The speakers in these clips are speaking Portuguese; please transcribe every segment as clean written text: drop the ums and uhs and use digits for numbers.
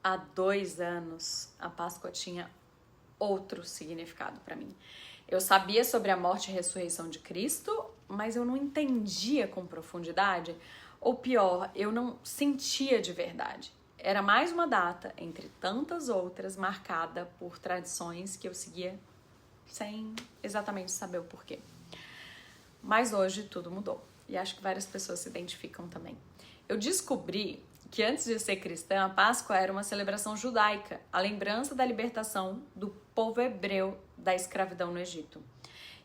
há 2 anos, a Páscoa tinha outro significado para mim. Eu sabia sobre a morte e ressurreição de Cristo, mas eu não entendia com profundidade, ou pior, eu não sentia de verdade. Era mais uma data, entre tantas outras, marcada por tradições que eu seguia sem exatamente saber o porquê. Mas hoje tudo mudou, e acho que várias pessoas se identificam também. Eu descobri que antes de ser cristã, a Páscoa era uma celebração judaica, a lembrança da libertação do povo hebreu da escravidão no Egito.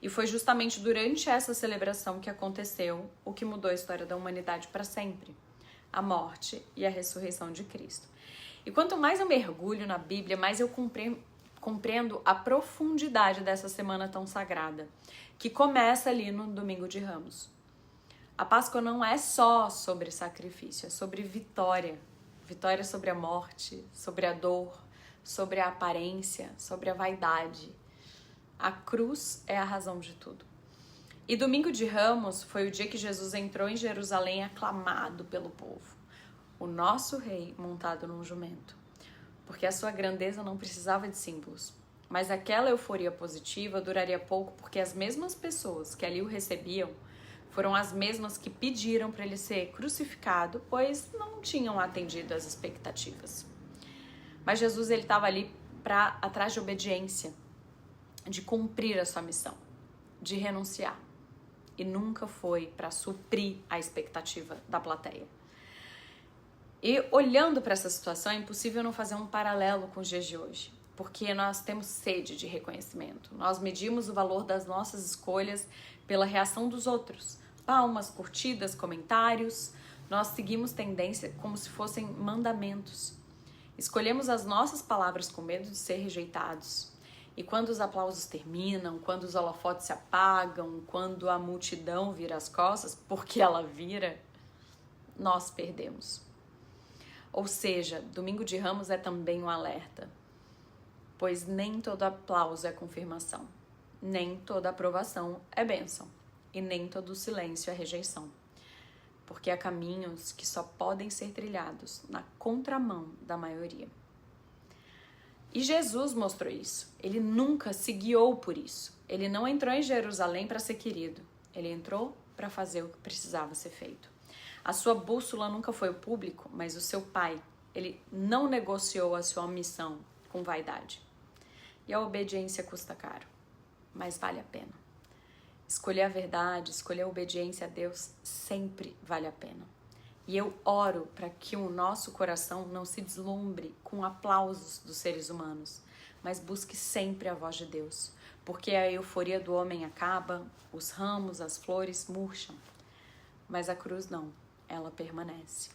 E foi justamente durante essa celebração que aconteceu o que mudou a história da humanidade para sempre: a morte e a ressurreição de Cristo. E quanto mais eu mergulho na Bíblia, mais eu compreendo a profundidade dessa semana tão sagrada, que começa ali no Domingo de Ramos. A Páscoa não é só sobre sacrifício, é sobre vitória. Vitória sobre a morte, sobre a dor, sobre a aparência, sobre a vaidade. A cruz é a razão de tudo. E Domingo de Ramos foi o dia que Jesus entrou em Jerusalém aclamado pelo povo. O nosso rei montado num jumento. Porque a sua grandeza não precisava de símbolos. Mas aquela euforia positiva duraria pouco, porque as mesmas pessoas que ali o recebiam foram as mesmas que pediram para ele ser crucificado, pois não tinham atendido às expectativas. Mas Jesus estava ali atrás de obediência, de cumprir a sua missão, de renunciar. E nunca foi para suprir a expectativa da plateia. E olhando para essa situação, é impossível não fazer um paralelo com os dias de hoje, porque nós temos sede de reconhecimento. Nós medimos o valor das nossas escolhas pela reação dos outros. Palmas, curtidas, comentários. Nós seguimos tendência como se fossem mandamentos. Escolhemos as nossas palavras com medo de ser rejeitados. E quando os aplausos terminam, quando os holofotes se apagam, quando a multidão vira as costas, porque ela vira, nós perdemos. Ou seja, Domingo de Ramos é também um alerta, pois nem todo aplauso é confirmação, nem toda aprovação é bênção, e nem todo silêncio é rejeição, porque há caminhos que só podem ser trilhados na contramão da maioria. E Jesus mostrou isso. Ele nunca se guiou por isso. Ele não entrou em Jerusalém para ser querido. Ele entrou para fazer o que precisava ser feito. A sua bússola nunca foi o público, mas o seu pai. Ele não negociou a sua missão com vaidade. E a obediência custa caro, mas vale a pena. Escolher a verdade, escolher a obediência a Deus sempre vale a pena. E eu oro para que o nosso coração não se deslumbre com aplausos dos seres humanos, mas busque sempre a voz de Deus, porque a euforia do homem acaba, os ramos, as flores murcham, mas a cruz não, ela permanece.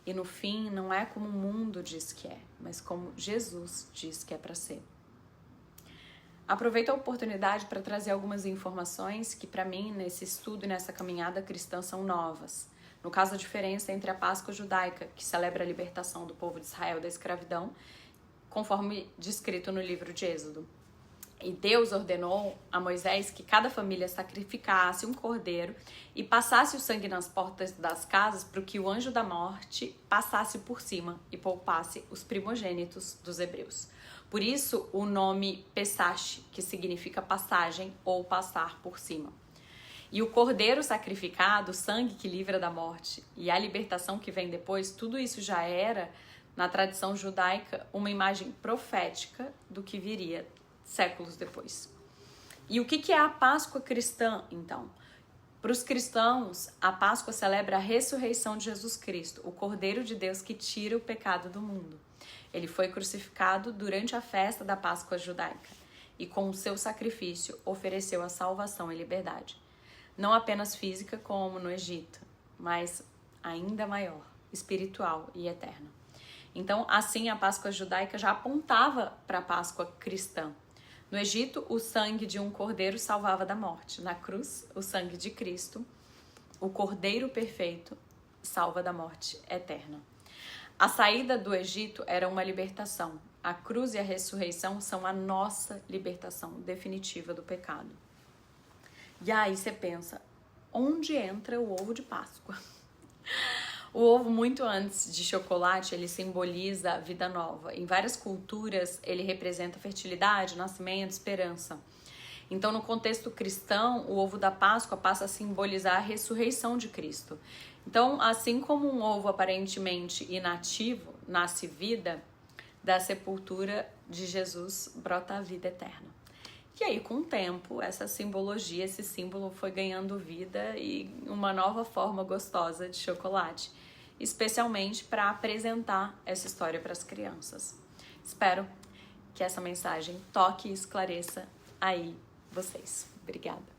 E no fim não é como o mundo diz que é, mas como Jesus diz que é para ser. Aproveito a oportunidade para trazer algumas informações que para mim nesse estudo e nessa caminhada cristã são novas. No caso, a diferença entre a Páscoa judaica, que celebra a libertação do povo de Israel da escravidão, conforme descrito no livro de Êxodo. E Deus ordenou a Moisés que cada família sacrificasse um cordeiro e passasse o sangue nas portas das casas para que o anjo da morte passasse por cima e poupasse os primogênitos dos hebreus. Por isso, o nome Pesach, que significa passagem ou passar por cima. E o cordeiro sacrificado, o sangue que livra da morte e a libertação que vem depois, tudo isso já era, na tradição judaica, uma imagem profética do que viria séculos depois. E o que é a Páscoa cristã, então? Para os cristãos, a Páscoa celebra a ressurreição de Jesus Cristo, o Cordeiro de Deus que tira o pecado do mundo. Ele foi crucificado durante a festa da Páscoa judaica e com o seu sacrifício ofereceu a salvação e liberdade. Não apenas física como no Egito, mas ainda maior, espiritual e eterna. Então, assim, a Páscoa judaica já apontava para a Páscoa cristã. No Egito, o sangue de um cordeiro salvava da morte. Na cruz, o sangue de Cristo, o cordeiro perfeito, salva da morte eterna. A saída do Egito era uma libertação. A cruz e a ressurreição são a nossa libertação definitiva do pecado. E aí você pensa, onde entra o ovo de Páscoa? O ovo, muito antes de chocolate, ele simboliza a vida nova. Em várias culturas, ele representa fertilidade, nascimento, esperança. Então, no contexto cristão, o ovo da Páscoa passa a simbolizar a ressurreição de Cristo. Então, assim como um ovo aparentemente inativo nasce vida, da sepultura de Jesus brota a vida eterna. E aí, com o tempo, essa simbologia, esse símbolo foi ganhando vida e uma nova forma gostosa de chocolate, especialmente para apresentar essa história para as crianças. Espero que essa mensagem toque e esclareça aí vocês. Obrigada.